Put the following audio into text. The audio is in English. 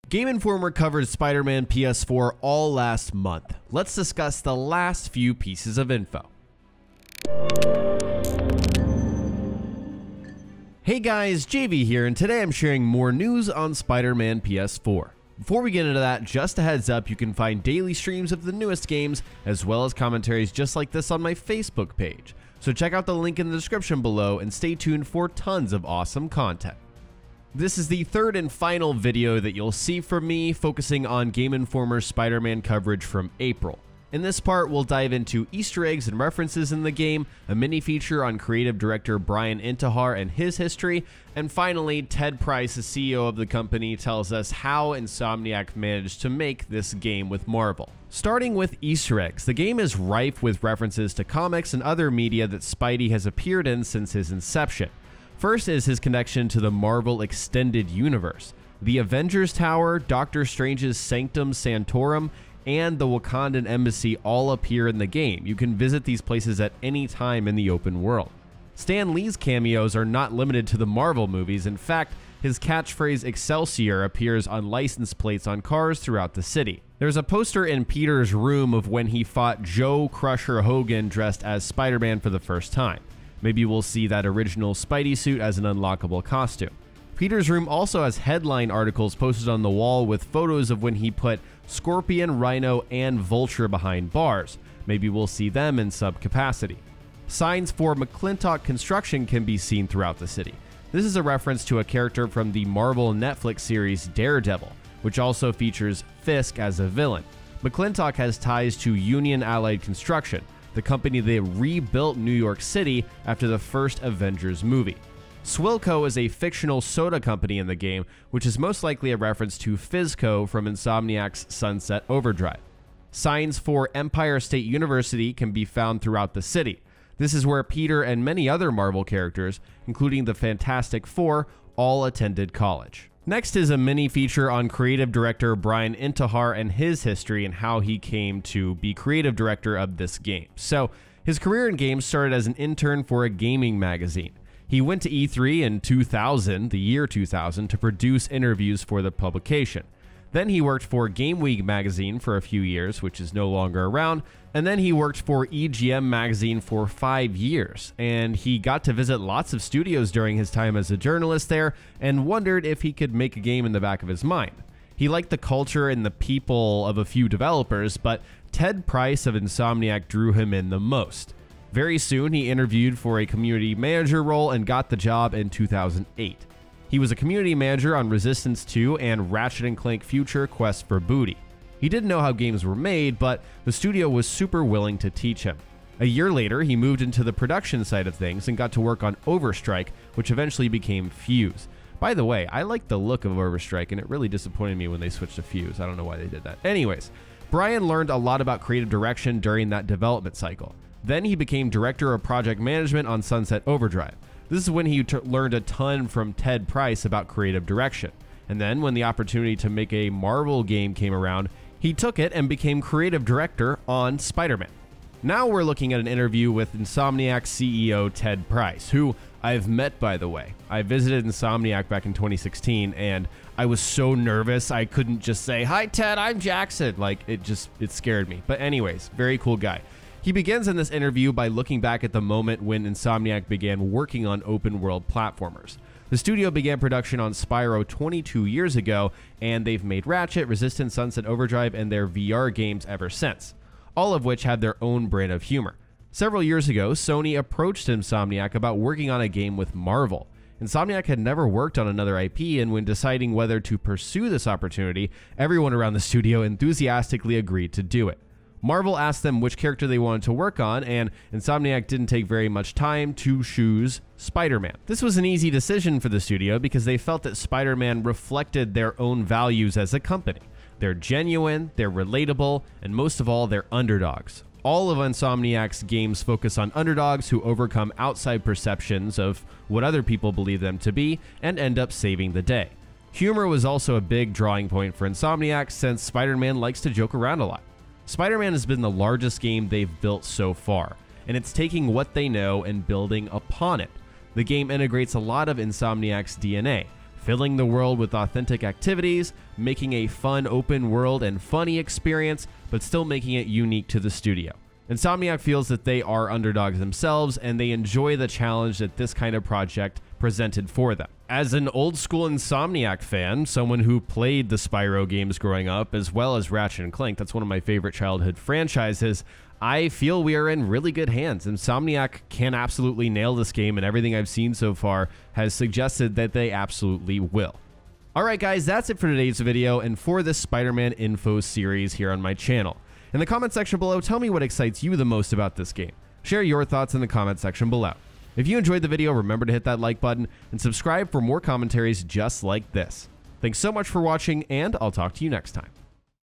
Game Informer covered Spider-Man PS4 all last month. Let's discuss the last few pieces of info. Hey guys, JV here, and today I'm sharing more news on Spider-Man PS4. Before we get into that, just a heads up, you can find daily streams of the newest games, as well as commentaries just like this on my Facebook page. So check out the link in the description below and stay tuned for tons of awesome content. This is the third and final video that you'll see from me focusing on Game Informer's Spider-Man coverage from April. In this part, we'll dive into Easter eggs and references in the game, a mini feature on creative director Brian Intihar and his history, and finally, Ted Price, the CEO of the company, tells us how Insomniac managed to make this game with Marvel. Starting with Easter eggs, the game is rife with references to comics and other media that Spidey has appeared in since his inception. First is his connection to the Marvel Extended Universe. The Avengers Tower, Doctor Strange's Sanctum Sanctorum, and the Wakandan Embassy all appear in the game. You can visit these places at any time in the open world. Stan Lee's cameos are not limited to the Marvel movies. In fact, his catchphrase Excelsior appears on license plates on cars throughout the city. There's a poster in Peter's room of when he fought Joe Crusher Hogan dressed as Spider-Man for the first time. Maybe we'll see that original Spidey suit as an unlockable costume. Peter's room also has headline articles posted on the wall with photos of when he put Scorpion, Rhino, and Vulture behind bars. Maybe we'll see them in sub-capacity. Signs for McClintock Construction can be seen throughout the city. This is a reference to a character from the Marvel Netflix series Daredevil, which also features Fisk as a villain. McClintock has ties to Union Allied Construction, the company that rebuilt New York City after the first Avengers movie. Swilco is a fictional soda company in the game, which is most likely a reference to Fizzco from Insomniac's Sunset Overdrive. Signs for Empire State University can be found throughout the city. This is where Peter and many other Marvel characters, including the Fantastic Four, all attended college. Next is a mini feature on creative director Brian Intihar and his history and how he came to be creative director of this game. So, his career in games started as an intern for a gaming magazine. He went to E3 in 2000, the year 2000, to produce interviews for the publication. Then he worked for Game Week magazine for a few years, which is no longer around, and then he worked for EGM magazine for 5 years, and he got to visit lots of studios during his time as a journalist there and wondered if he could make a game in the back of his mind. He liked the culture and the people of a few developers, but Ted Price of Insomniac drew him in the most. Very soon, he interviewed for a community manager role and got the job in 2008. He was a community manager on Resistance 2 and Ratchet & Clank Future Quest for Booty. He didn't know how games were made, but the studio was super willing to teach him. A year later, he moved into the production side of things and got to work on Overstrike, which eventually became Fuse. By the way, I like the look of Overstrike, and it really disappointed me when they switched to Fuse. I don't know why they did that. Anyways, Brian learned a lot about creative direction during that development cycle. Then he became director of project management on Sunset Overdrive. This is when he learned a ton from Ted Price about creative direction. And then when the opportunity to make a Marvel game came around, he took it and became creative director on Spider-Man. Now we're looking at an interview with Insomniac CEO Ted Price, who I've met, by the way. I visited Insomniac back in 2016, and I was so nervous I couldn't just say, "Hi Ted, I'm Jackson." Like, it scared me. But anyways, very cool guy. He begins in this interview by looking back at the moment when Insomniac began working on open-world platformers. The studio began production on Spyro 22 years ago, and they've made Ratchet, Resistance, Sunset Overdrive, and their VR games ever since, all of which have their own brand of humor. Several years ago, Sony approached Insomniac about working on a game with Marvel. Insomniac had never worked on another IP, and when deciding whether to pursue this opportunity, everyone around the studio enthusiastically agreed to do it. Marvel asked them which character they wanted to work on, and Insomniac didn't take very much time to choose Spider-Man. This was an easy decision for the studio because they felt that Spider-Man reflected their own values as a company. They're genuine, they're relatable, and most of all, they're underdogs. All of Insomniac's games focus on underdogs who overcome outside perceptions of what other people believe them to be and end up saving the day. Humor was also a big drawing point for Insomniac since Spider-Man likes to joke around a lot. Spider-Man has been the largest game they've built so far, and it's taking what they know and building upon it. The game integrates a lot of Insomniac's DNA. filling the world with authentic activities, making a fun open world and funny experience, but still making it unique to the studio. Insomniac feels that they are underdogs themselves, and they enjoy the challenge that this kind of project presented for them. As an old school Insomniac fan, someone who played the Spyro games growing up, as well as Ratchet & Clank, that's one of my favorite childhood franchises, I feel we are in really good hands. Insomniac can absolutely nail this game, and everything I've seen so far has suggested that they absolutely will. Alright guys, that's it for today's video and for this Spider-Man info series here on my channel. In the comment section below, tell me what excites you the most about this game. Share your thoughts in the comment section below. If you enjoyed the video, remember to hit that like button and subscribe for more commentaries just like this. Thanks so much for watching, and I'll talk to you next time.